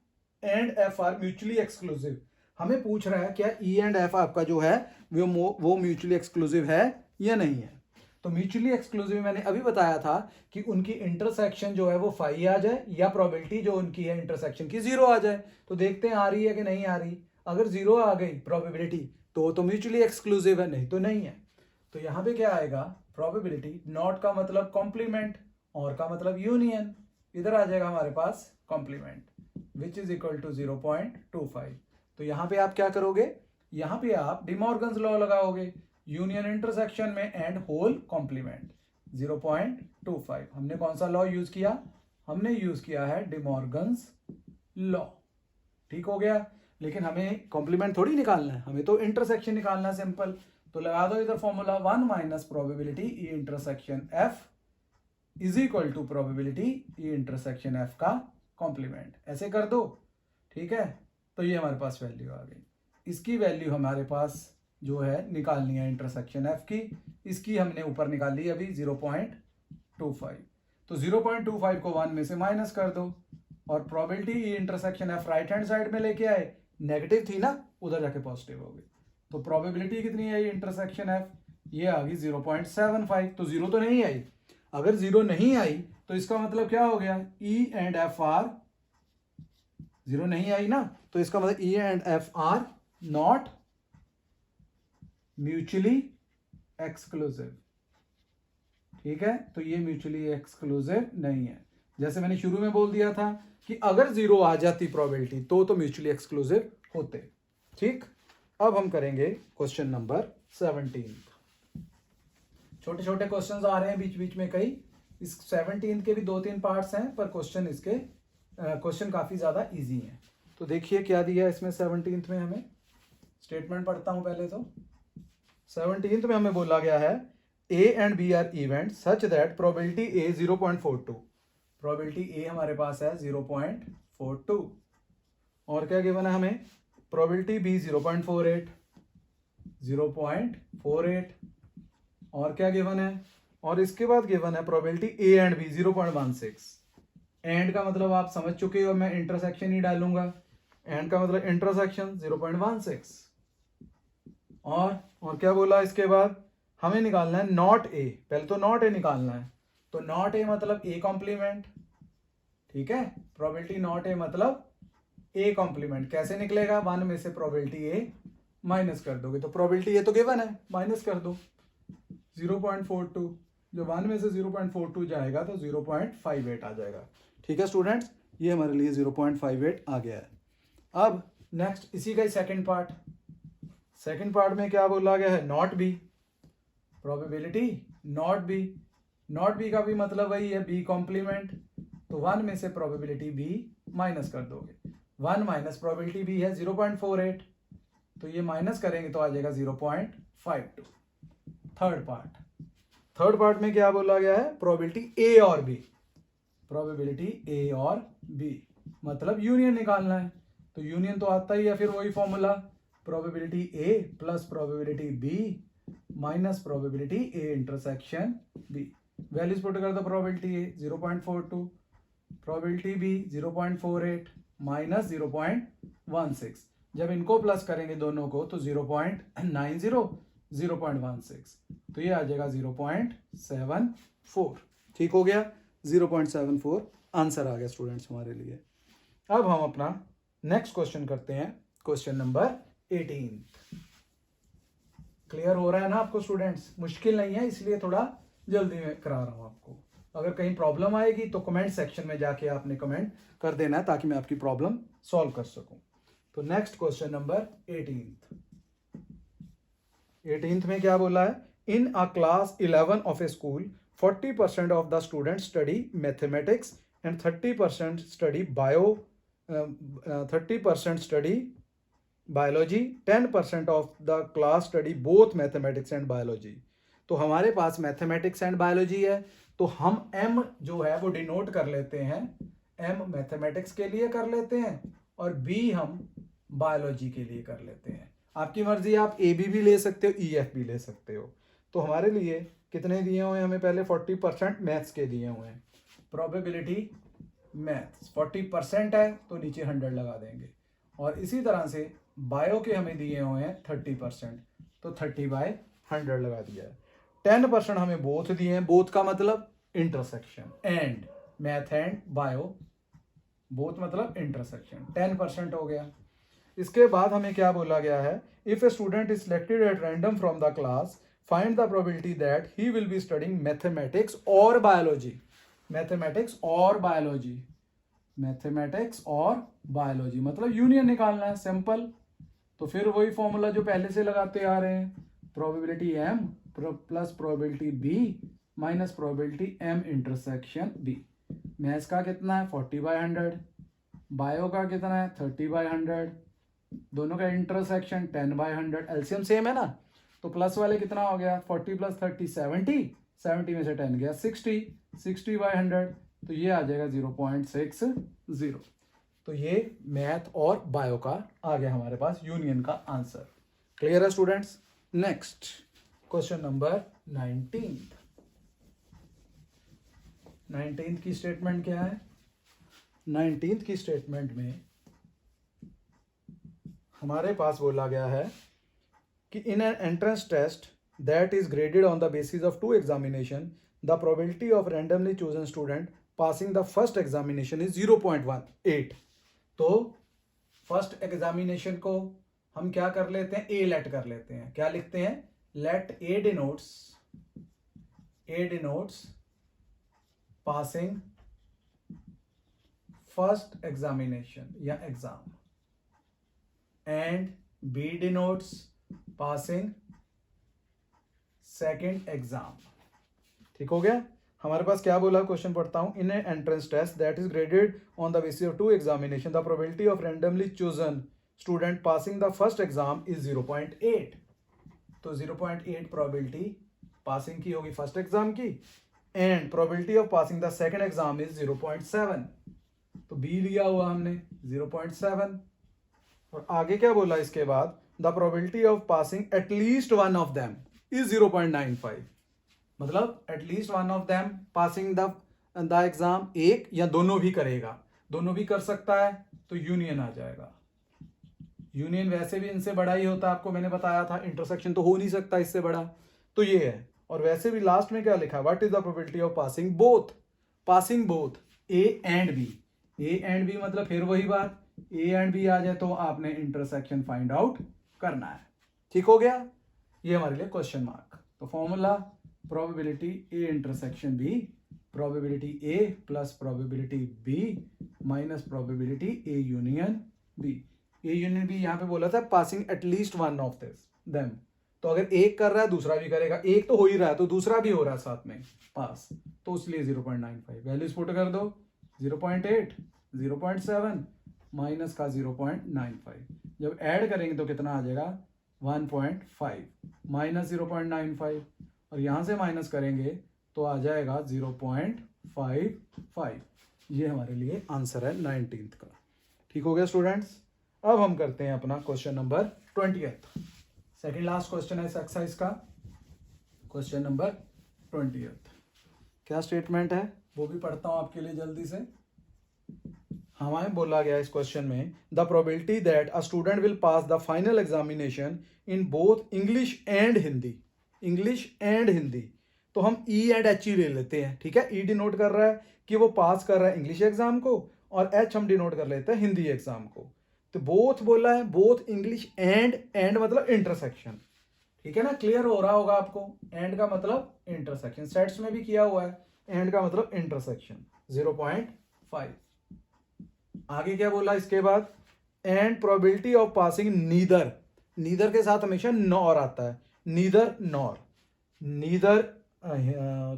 A: and F are mutually exclusive. हमें पूछ रहा है क्या ई एंड एफ आपका जो है वो म्यूचुअली एक्सक्लूसिव है या नहीं है। तो म्यूचुअली एक्सक्लूसिव मैंने अभी बताया था कि उनकी इंटरसेक्शन जो है वो 5 आ जाए या प्रोबेबिलिटी जो उनकी है इंटरसेक्शन की 0 आ जाए। तो देखते हैं आ रही है कि नहीं आ रही। अगर 0 आ गई प्रोबेबिलिटी तो म्यूचुअली एक्सक्लूसिव है, नहीं तो नहीं है। तो यहां पे क्या आएगा? प्रोबेबिलिटी नॉट का मतलब कॉम्प्लीमेंट और का मतलब यूनियन। इधर आ जाएगा हमारे पास complement which is equal to 0.25। तो यहां पे आप क्या करोगे? यहां पे आप डिमॉर्गन्स लॉ लगाओगे, यूनियन इंटरसेक्शन में एंड होल कॉम्प्लीमेंट 0.25। हमने कौन सा लॉ यूज किया? हमने यूज किया है डिमॉर्गन्स लॉ। ठीक हो गया? लेकिन हमें कॉम्प्लीमेंट थोड़ी निकालना है, हमें तो इंटरसेक्शन निकालना है सिंपल। तो लगा दो इधर formula 1 minus probability E intersection F is equal to probability E intersection F का कॉम्प्लीमेंट। ऐसे कर दो। ठीक है? तो ये हमारे पास वैल्यू आ गई। इसकी वैल्यू हमारे पास जो है निकालनी है इंटरसेक्शन एफ की। इसकी हमने ऊपर निकाली अभी 0.25। तो 0.25 को 1 में से माइनस कर दो और probability E intersection F right hand side में लेके आए, नेगेटिव थी ना, उधर जाके पॉजिटिव हो गई। तो प्रोबेबिलिटी कितनी है इंटरसेक्शन एफ? ये आ गई 0.75। तो 0 तो नहीं आई। अगर 0 नहीं आई तो इसका मतलब क्या हो गया? ई एंड एफ आर 0 नहीं आई ना, तो इसका मतलब ई and F are not mutually exclusive. ठीक है? तो ये म्यूचुअली एक्सक्लूसिव नहीं है। जैसे मैंने शुरू में बोल दिया था कि अगर 0 आ जाती प्रोबेबिलिटी तो म्यूचुअली एक्सक्लूसिव होते। ठीक? अब हम करेंगे क्वेश्चन नंबर 17। छोटे छोटे क्वेश्चंस आ रहे हैं बीच बीच में कई। इस 17 के भी 2-3 पार्ट्स हैं पर क्वेश्चन काफी ज्यादा इजी हैं। तो देखिए क्या दिया है इसमें 17th में। हमें स्टेटमेंट पढ़ता हूं पहले। तो 17th में हमें बोला गया है A and B are event such that probability A 0.42। Probability A हमारे पास है 0.42 और क्या गिवन है हमें? प्रोबेबिलिटी बी 0.48 और क्या गिवन है? और इसके बाद गिवन है probability A and B 0.16। And का मतलब आप समझ चुके हो, मैं इंटरसेक्शन ही डालूंगा। एंड का मतलब इंटरसेक्शन 0.16। और क्या बोला इसके बाद? हमें निकालना है नॉट ए। पहले तो नॉट ए निकालना है। तो नॉट ए मतलब ए कॉम्प्लीमेंट। ठीक है? प्रोबेबिलिटी नॉट ए मतलब ए कॉम्प्लीमेंट कैसे निकलेगा, 1 में से प्रोबेबिलिटी ए माइनस कर दोगे तो प्रोबेबिलिटी ए तो गिवन है, माइनस कर दो 0.42, जो 1 में से 0.42 जाएगा तो 0.58 आ जाएगा। ठीक है स्टूडेंट्स, ये हमारे लिए 0.58 आ गया है। अब नेक्स्ट इसी का ही सेकंड पार्ट में क्या बोला गया है, not be, probability not be का भी मतलब वही है बी कॉम्प्लीमेंट, तो 1 में से प्रोबेबिलिटी बी माइनस कर दोगे, 1 माइनस प्रोबेबिलिटी बी है 0.48, तो ये माइनस करेंगे तो आ जाएगा 0.52। थर्ड पार्ट में क्या बोला गया है, प्रोबेबिलिटी ए और बी मतलब यूनियन निकालना है, तो यूनियन तो आता ही है, फिर वही formula probability A plus probability B minus probability A intersection B. Values put कर दो, probability A 0.42, probability B 0.48 minus 0.16, जब इनको प्लस करेंगे दोनों को तो 0.90 0.16, तो ये आ जाएगा 0.74। ठीक हो गया, 0.74 आंसर आ गया स्टूडेंट्स हमारे लिए। अब हम अपना नेक्स्ट क्वेश्चन करते हैं, क्वेश्चन नंबर 18। क्लियर हो रहा है ना आपको स्टूडेंट्स, मुश्किल नहीं है इसलिए थोड़ा जल्दी में करा रहा हूं आपको। अगर कहीं प्रॉब्लम आएगी तो कमेंट सेक्शन में जाके आपने कमेंट कर देना है ताकि मैं आपकी प्रॉब्लम सॉल्व कर सकूं। तो नेक्स्ट क्वेश्चन नंबर 18th में क्या बोला है, in a class 11 of a school 40% of the student study mathematics and 30% study 30% study biology, 10% of the class study both mathematics and biology. तो हमारे पास मैथमेटिक्स एंड बायोलॉजी है, तो हम एम जो है वो डिनोट कर लेते हैं, एम मैथमेटिक्स के लिए कर लेते हैं और बी हम बायोलॉजी के लिए कर लेते हैं। आपकी मर्जी, आप ए बी भी ले सकते हो, ई एफ भी ले सकते हो। तो हमारे लिए कितने दिए हुए हैं, हमें पहले 40% मैथ्स के दिए हुए हैं, प्रोबेबिलिटी मैथ्स 40% है तो नीचे 100 लगा देंगे, और इसी तरह से बायो के हमें दिए हुए हैं 30%, तो 30/100 लगा दिया है। 10% हमें बोथ दिए हैं, बोथ का मतलब intersection, and math and bio both मतलब इंटरसेक्शन, 10% हो गया। इसके बाद हमें क्या बोला गया है, if a student is selected eight random from the class find the probability that he will be studying mathematics और बायोलॉजी, मैथमेटिक्स और बायोलॉजी मतलब यूनियन निकालना है, सिंपल। तो फिर वही फॉर्मूला जो पहले से लगाते आ रहे हैं, probability M plus probability B minus probability M intersection B. Maths का कितना है 40/100, बायो का कितना है 30/100, दोनों का इंटरसेक्शन 10/100, एलसीएम सेम है ना, तो प्लस वाले कितना हो गया 40 + 30 70 में से 10 गया 60/100, तो ये आ जाएगा 0.60। तो ये मैथ और बायो का आ गया हमारे पास यूनियन का आंसर। क्लियर है students. Next question number 19th की स्टेटमेंट क्या है, 19th की स्टेटमेंट में हमारे पास बोला गया है कि in an entrance test that is graded on the basis of 2 examination the probability of randomly chosen student passing the first examination is 0.18। तो फर्स्ट एग्जामिनेशन को हम क्या कर लेते हैं, ए लेट कर लेते हैं, क्या लिखते हैं, let A denotes passing first examination या exam and B denotes passing second exam. ठीक हो गया। हमारे पास क्या बोला, क्वेश्चन पढ़ता हूं, in entrance test that is graded on the basis of 2 examination the probability of randomly chosen student passing the first exam is 0.8। तो 0.8 प्रोबेबिलिटी पासिंग की होगी फर्स्ट एग्जाम की, and probability of passing the second exam is 0.7। तो B लिया हुआ हमने 0.7, और आगे क्या बोला इसके बाद, the probability of passing at least one of them is 0.95। मतलब at least one of them passing the exam, एक या दोनों भी करेगा, दोनों भी कर सकता है तो यूनियन आ जाएगा। यूनियन वैसे भी इनसे बड़ा ही होता है, आपको मैंने बताया था, इंटरसेक्शन तो हो नहीं सकता इससे बड़ा, तो ये है। और वैसे भी लास्ट में क्या लिखा, what is the probability of passing both A and B, A and B मतलब फिर वही बात, ए एंड बी आ जाए तो आपने इंटरसेक्शन फाइंड आउट करना है। ठीक हो गया, ये हमारे लिए क्वेश्चन मार्क। तो formula probability A intersection B, probability A plus probability B minus probability A union B. A union B यहाँ पे बोला था passing at least one of this them, तो अगर एक कर रहा है दूसरा भी करेगा, एक तो हो ही रहा है तो दूसरा भी हो रहा है साथ में पास, तो इसलिए 0.95 वैल्यूज पुट कर दो, 0.8, 0.7 माइनस का 0.95, जब ऐड करेंगे तो कितना आ जाएगा 1.5 माइनस 0.95, और यहां से माइनस करेंगे तो आ जाएगा 0.55। ये हमारे लिए आंसर है 19th का। ठीक हो गया स्टूडेंट्स। अब हम करते हैं अपना question number 20th, second last question है इस एक्सरसाइज का, क्वेश्चन नंबर 20th। क्या स्टेटमेंट है वो भी पढ़ता हूं आपके लिए जल्दी से। हमें बोला गया इस क्वेश्चन में the probability that a student will pass the final examination in both English and Hindi, English and Hindi, तो हम ई एंड एच ही ले लेते हैं। ठीक है, ई डिनोट कर रहा है कि वो पास कर रहा है इंग्लिश एग्जाम को, और एच हम डिनोट कर लेते हैं हिंदी एग्जाम को। तो बोथ बोला है, बोथ इंग्लिश एंड मतलब इंटरसेक्शन। ठीक है ना, क्लियर हो रहा होगा आपको, एंड का मतलब इंटरसेक्शन, सेट्स में भी किया हुआ है, एंड का मतलब इंटरसेक्शन 0.5। आगे क्या बोला इसके बाद, and probability of passing neither, neither के साथ हमेशा नॉर आता है, नीदर नॉर, नीदर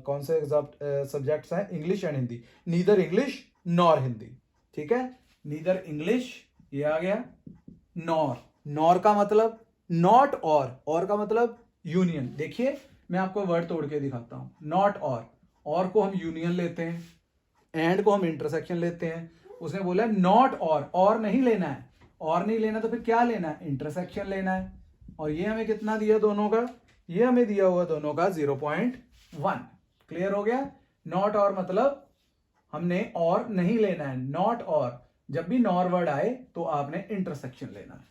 A: कौन से सब्जेक्ट्स हैं, English and Hindi, neither English nor Hindi. ठीक है, नीदर इंग्लिश ये आ गया, नॉर, नॉर का मतलब नॉट और का मतलब यूनियन। देखिए मैं आपको वर्ड तोड़ के दिखाता हूं, नॉट और को हम यूनियन लेते हैं, एंड को हम इंटरसेक्शन लेते हैं। उसने बोला नॉट और नहीं लेना है, और नहीं लेना तो फिर क्या लेना है, इंटरसेक्शन लेना है। और ये हमें कितना दिया दोनों का, ये हमें दिया हुआ दोनों का 0.1। क्लियर हो गया, नॉट और मतलब हमने और नहीं लेना है, नॉट और, जब भी नॉर वर्ड आए तो आपने इंटरसेक्शन लेना है,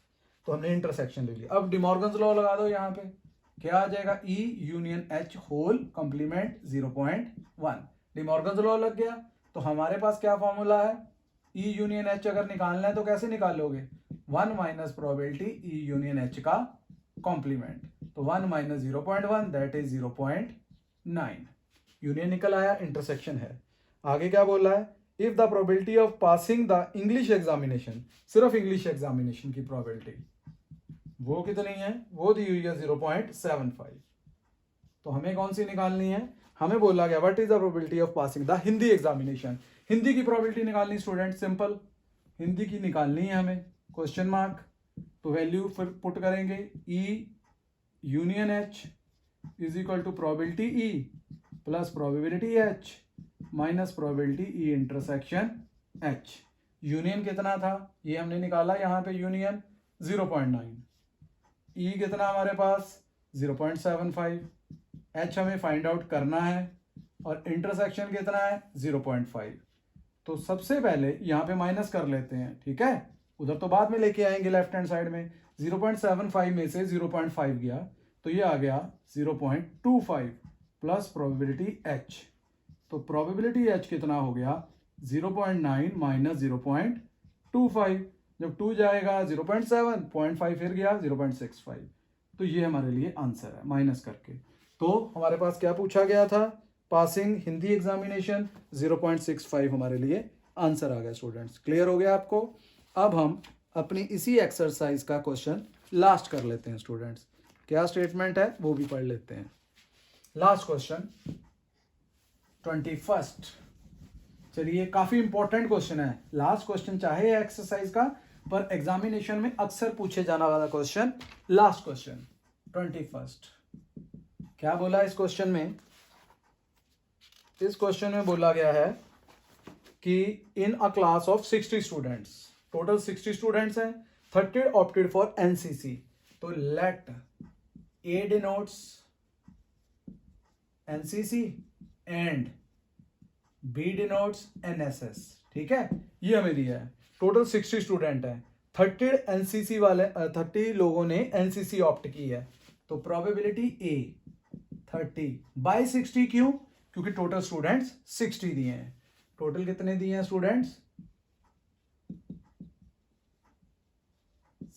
A: तो हमने इंटरसेक्शन ले लिया। अब डिमॉर्गन्स लॉ लगा दो, यहां पे क्या आ जाएगा, E union H whole complement 0.1, De Morgan's law लग गया। तो हमारे पास क्या फॉर्मूला है, ई यूनियन एच अगर निकालना है तो कैसे निकालोगे, 1 माइनस प्रोबेबिलिटी ई यूनियन एच का कॉम्प्लीमेंट, तो 1 माइनस 0.1 दैट इज 0.9, यूनियन निकल आया, इंटरसेक्शन है। आगे क्या बोला है, if the probability of passing the English examination, सिर्फ इंग्लिश एग्जामिनेशन की प्रोबेबिलिटी वो कितनी है, वो दी हुई है 0.75। तो हमें कौन सी निकालनी है, हमें बोला गया what is the probability of passing the Hindi examination, Hindi की प्रोबेबिलिटी निकालनी स्टूडेंट, सिंपल हिंदी की निकालनी है हमें, क्वेश्चन मार्क। तो वैल्यू फिर पुट करेंगे, E union H is equal to probability E plus probability H minus probability E intersection H. Union कितना था ये हमने निकाला, यहां पे यूनियन 0.9, ई कितना हमारे पास 0.75, एच हमें फाइंड आउट करना है, और इंटरसेक्शन कितना है 0.5। तो सबसे पहले यहां पे माइनस कर लेते हैं, ठीक है, उधर तो बाद में लेके आएंगे लेफ्ट हैंड साइड में। 0.75 में से 0.5 गया तो ये आ गया 0.25 प्लस प्रोबेबिलिटी एच, तो प्रोबेबिलिटी एच कितना हो गया 0.9 माइनस 0.25, जब 2 जाएगा 0.7, 0.5 फिर गया 0.65, तो ये हमारे लिए आंसर है माइनस करके। तो हमारे पास क्या पूछा गया था, पासिंग हिंदी एग्जामिनेशन 0.65 हमारे लिए आंसर आ गया स्टूडेंट्स। क्लियर हो गया आपको। अब हम अपनी इसी एक्सरसाइज का क्वेश्चन लास्ट कर लेते हैं स्टूडेंट्स, क्या स्टेटमेंट है वो भी पढ़ लेते हैं। लास्ट क्वेश्चन 21st, चलिए काफी इंपॉर्टेंट क्वेश्चन है, लास्ट क्वेश्चन चाहे एक्सरसाइज का, पर एग्जामिनेशन में अक्सर पूछे जाने वाला क्वेश्चन, लास्ट क्वेश्चन 21st। क्या बोला इस क्वेश्चन में, इस क्वेश्चन में बोला गया है कि in a class of 60 students, total 60 students हैं, 30 ऑप्टेड फॉर एनसीसी, तो let A denotes NCC and B denotes NSS. ठीक है, ये हमें दिया है, टोटल 60 स्टूडेंट है, 30 एनसीसी वाले 30 लोगों ने एनसीसी ऑप्ट की है, तो प्रोबेबिलिटी ए 30/60, क्यों, क्योंकि टोटल स्टूडेंट्स 60 दिए हैं। टोटल कितने दिए हैं स्टूडेंट्स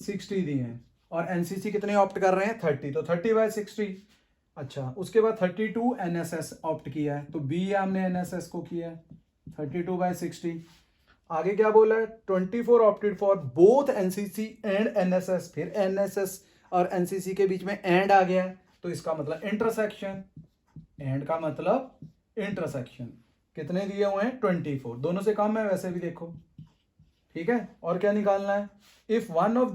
A: 60 दिए हैं और एनसीसी कितने ऑप्ट कर रहे हैं 30, तो 30/60। अच्छा, उसके बाद 32 एनएसएस ऑप्ट किया है, तो बी हमने एनएसएस को किया है 32/60। आगे क्या बोला है 24 opted for both NCC and NSS, फिर एनएसएस और एनसीसी के बीच में एंड आ गया है, तो इसका मतलब इंटरसेक्शन, एंड का मतलब इंटरसेक्शन। कितने दिए हुए हैं 24, दोनों से कम है वैसे भी देखो, ठीक है। और क्या निकालना है, if one of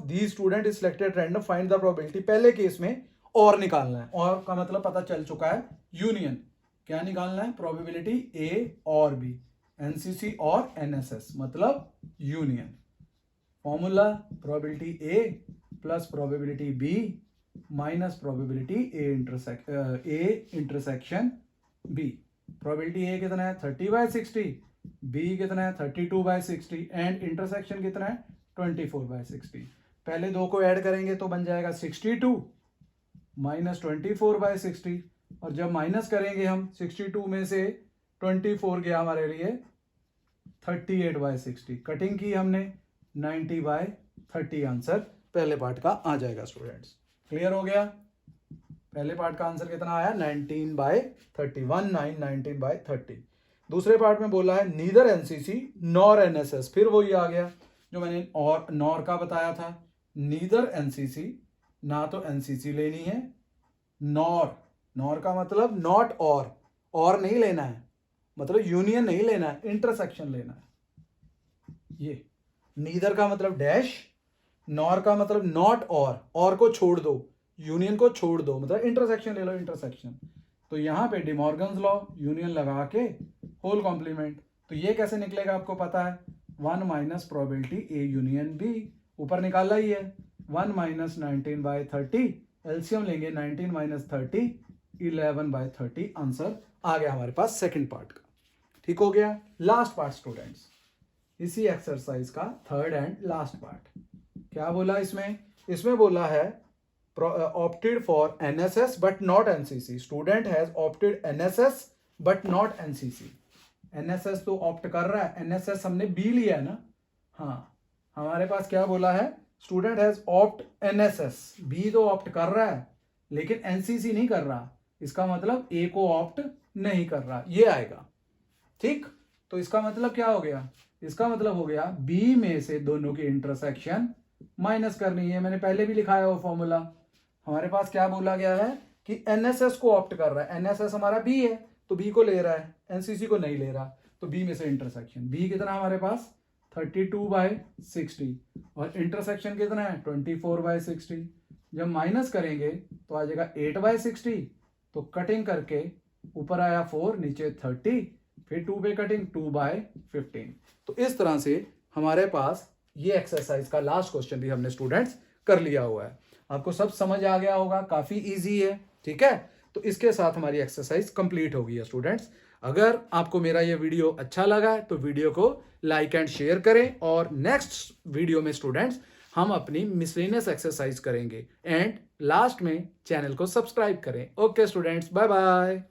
A: these student is selected random find the probability. पहले केस में और निकालना है, और का मतलब पता चल चुका है यूनियन। क्या निकालना है, प्रोबेबिलिटी ए और बी, एनसीसी और एनएसएस मतलब union. Formula probability A plus probability B minus probability A intersection B. Probability A कितना है 30/60, बी कितना है 32/60 एंड इंटरसेक्शन कितना है 24/60। पहले दो को ऐड करेंगे तो बन जाएगा 62 माइनस 24/60, और जब माइनस करेंगे हम 62 में से 24 गया हमारे लिए 38/60, कटिंग की हमने 90/30 आंसर पहले पार्ट का आ जाएगा स्टूडेंट्स। क्लियर हो गया, पहले पार्ट का आंसर कितना आया 19/30, 19/30। दूसरे पार्ट में बोला है नीदर एनसीसी नॉर एनएसएस, फिर वही आ गया जो मैंने और नॉर का बताया था। नीदर एनसीसी, ना तो एनसीसी लेनी है, नॉर का मतलब नॉट और नहीं लेना है, मतलब यूनियन नहीं लेना है, इंटरसेक्शन लेना है। ये नीदर का मतलब डैश, नॉर का मतलब नॉट और को छोड़ दो, यूनियन को छोड़ दो, मतलब इंटरसेक्शन ले लो, इंटरसेक्शन। तो यहां पे डिमॉर्गन्स लॉ, यूनियन लगा के होल कॉम्प्लीमेंट, तो ये कैसे निकलेगा आपको पता है, 1 minus probability A union B, ऊपर निकाला ही है 1 माइनस 19/30, एलसीएम लेंगे 19 माइनस 30, 11/30 आंसर आ गया हमारे पास सेकंड पार्ट का। ठीक हो गया। लास्ट पार्ट स्टूडेंट्स, इसी एक्सरसाइज का थर्ड एंड लास्ट पार्ट। क्या बोला इसमें बोला है opted for NSS but not NCC. Student has opted NSS but not NCC. NSS तो ऑप्ट कर रहा है, NSS हमने B लिया है ना। हाँ, हमारे पास क्या बोला है, student has opt NSS, B तो ऑप्ट कर रहा है लेकिन NCC नहीं कर रहा, इसका मतलब A को ऑप्ट नहीं कर रहा, ये आएगा। ठीक, तो इसका मतलब क्या हो गया, इसका मतलब हो गया B में से दोनों की इंटरसेक्शन माइनस करनी है। मैंने पहले भी लिखाया वो फॉर्मूला। हमारे पास क्या बोला गया है कि एनएसएस को ऑप्ट कर रहा है, एनएसएस हमारा बी है तो बी को ले रहा है, एनसीसी को नहीं ले रहा, तो बी में से इंटरसेक्शन, बी कितना हमारे पास 32/60 और इंटरसेक्शन कितना है 24/60। जब माइनस करेंगे तो आ जाएगा 8/60, तो कटिंग करके ऊपर आया 4, नीचे 30, फिर 2 पे कटिंग 2/15। तो इस तरह से हमारे पास ये एक्सरसाइज का लास्ट क्वेश्चन भी हमने स्टूडेंट्स कर लिया हुआ है। आपको सब समझ आ गया होगा, काफी इजी है। ठीक है, तो इसके साथ हमारी एक्सरसाइज कंप्लीट हो गई है स्टूडेंट्स। अगर आपको मेरा ये वीडियो अच्छा लगा है तो वीडियो को लाइक एंड शेयर करें, और नेक्स्ट वीडियो में स्टूडेंट्स हम अपनी मिसलेनियस एक्सरसाइज करेंगे, एंड लास्ट में चैनल को सब्सक्राइब करें। Okay students, bye bye.